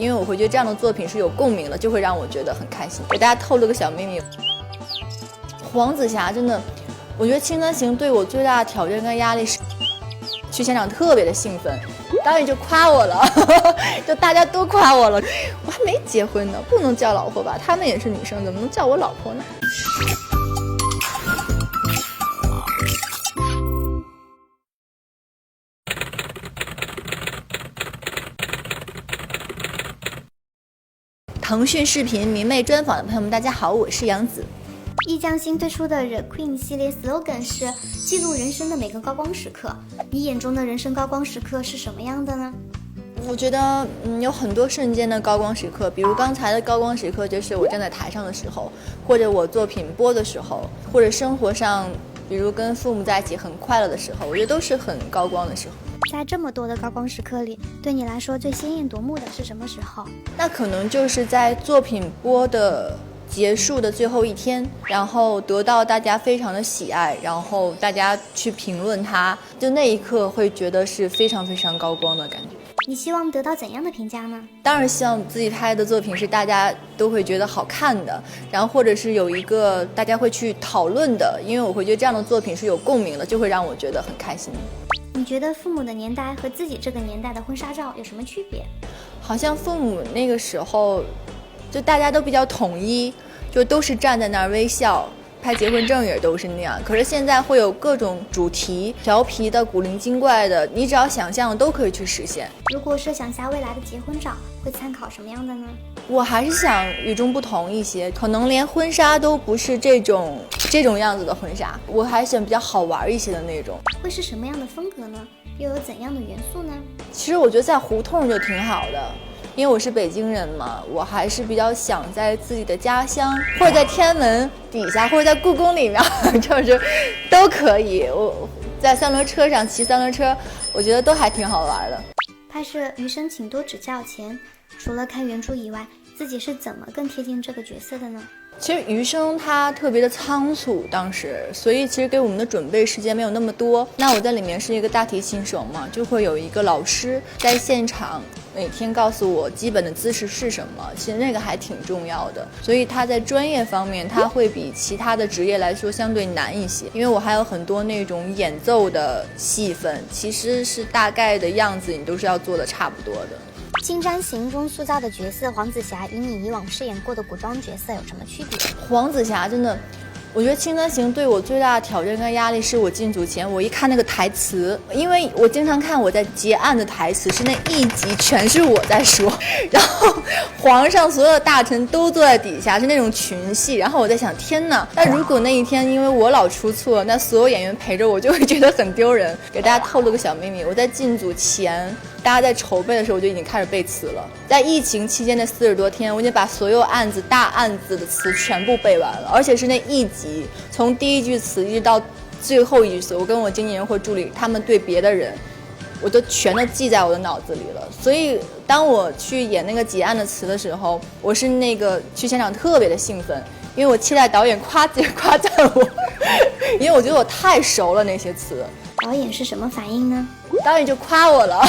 因为我会觉得这样的作品是有共鸣的，就会让我觉得很开心。给大家透露个小秘密，黄子霞真的，我觉得《青簪行》对我最大的挑战跟压力是，去现场特别的兴奋，导演就夸我了，就大家都夸我了。我还没结婚呢，不能叫老婆吧？她们也是女生，怎么能叫我老婆呢？腾讯视频明媚专访的朋友们，大家好，我是杨紫。易将新推出的 The Queen 系列 slogan 是记录人生的每个高光时刻。你眼中的人生高光时刻是什么样的呢？我觉得有很多瞬间的高光时刻，比如刚才的高光时刻就是我站在台上的时候，或者我做品播的时候，或者生活上比如跟父母在一起很快乐的时候，我觉得都是很高光的时候。在这么多的高光时刻里，对你来说最鲜艳夺目的是什么时候？那可能就是在作品播的结束的最后一天，然后得到大家非常的喜爱，然后大家去评论它，就那一刻会觉得是非常非常高光的感觉。你希望得到怎样的评价呢？当然希望自己拍的作品是大家都会觉得好看的，然后或者是有一个大家会去讨论的，因为我会觉得这样的作品是有共鸣的，就会让我觉得很开心。你觉得父母的年代和自己这个年代的婚纱照有什么区别？好像父母那个时候就大家都比较统一，就都是站在那儿微笑，拍结婚证也都是那样。可是现在会有各种主题，调皮的、古灵精怪的，你只要想象都可以去实现。如果设想下未来的结婚照，会参考什么样的呢？我还是想与众不同一些，可能连婚纱都不是这种样子的婚纱，我还想比较好玩一些的那种。会是什么样的风格呢？又有怎样的元素呢？其实我觉得在胡同就挺好的，因为我是北京人嘛，我还是比较想在自己的家乡，或者在天安门底下，或者在故宫里面，就是都可以。我在三轮车上骑三轮车，我觉得都还挺好玩的。拍摄《余生请多指教》前，除了看原著以外，自己是怎么更贴近这个角色的呢？其实余生他特别的仓促，当时，所以其实给我们的准备时间没有那么多。那我在里面是一个大提琴手嘛，就会有一个老师在现场每天告诉我基本的姿势是什么，其实那个还挺重要的。所以他在专业方面，他会比其他的职业来说相对难一些，因为我还有很多那种演奏的戏份，其实是大概的样子你都是要做的差不多的。《青簪行》中塑造的角色黄子霞与你以往饰演过的古装角色有什么区别？黄子霞真的，我觉得《青簪行》对我最大的挑战跟压力是我进组前，我一看那个台词，因为我经常看我在结案的台词，是那一集全是我在说，然后皇上所有的大臣都坐在底下，是那种群戏，然后我在想，天哪，那如果那一天因为我老出错，那所有演员陪着我就会觉得很丢人。给大家透露个小秘密，我在进组前，大家在筹备的时候我就已经开始背词了。在疫情期间的40多天，我已经把所有大案子的词全部背完了，而且是那一集，从第一句词一直到最后一句词，我跟我经纪人或助理他们对别的人，我都全都记在我的脑子里了。所以当我去演那个结案的词的时候，我是那个去现场特别的兴奋，因为我期待导演夸赞我，因为我觉得我太熟了那些词。导演是什么反应呢？导演就夸我了，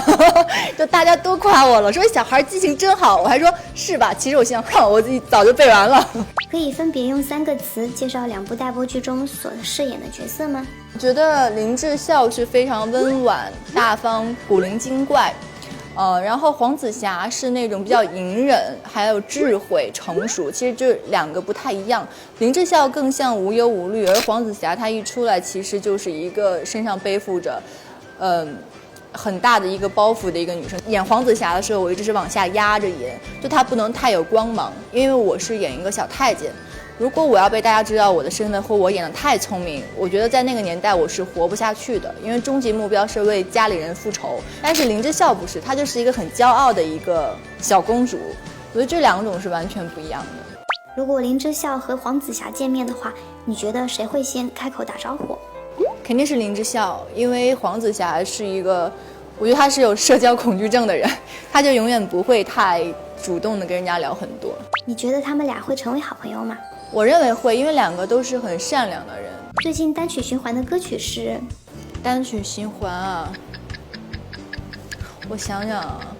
就大家都夸我了，说小孩记性真好。我还说是吧？其实我心想，我自己早就背完了。可以分别用3个词介绍2部待播剧中所饰演的角色吗？我觉得林志孝是非常温婉、大方、古灵精怪，然后黄子霞是那种比较隐忍，还有智慧、成熟，其实这2个不太一样。林志孝更像无忧无虑，而黄子霞她一出来，其实就是一个身上背负着，很大的一个包袱的一个女生。演黄子霞的时候，我一直是往下压着演，就她不能太有光芒，因为我是演一个小太监。如果我要被大家知道我的身份，或我演得太聪明，我觉得在那个年代我是活不下去的，因为终极目标是为家里人复仇。但是林志孝不是，她就是一个很骄傲的一个小公主，我觉得这2种是完全不一样的。如果林志孝和黄子霞见面的话，你觉得谁会先开口打招呼？肯定是林志孝，因为黄子霞是一个，我觉得她是有社交恐惧症的人，她就永远不会太主动的跟人家聊很多。你觉得他们俩会成为好朋友吗？我认为会，因为2个都是很善良的人。最近单曲循环的歌曲是？单曲循环啊，我想想啊。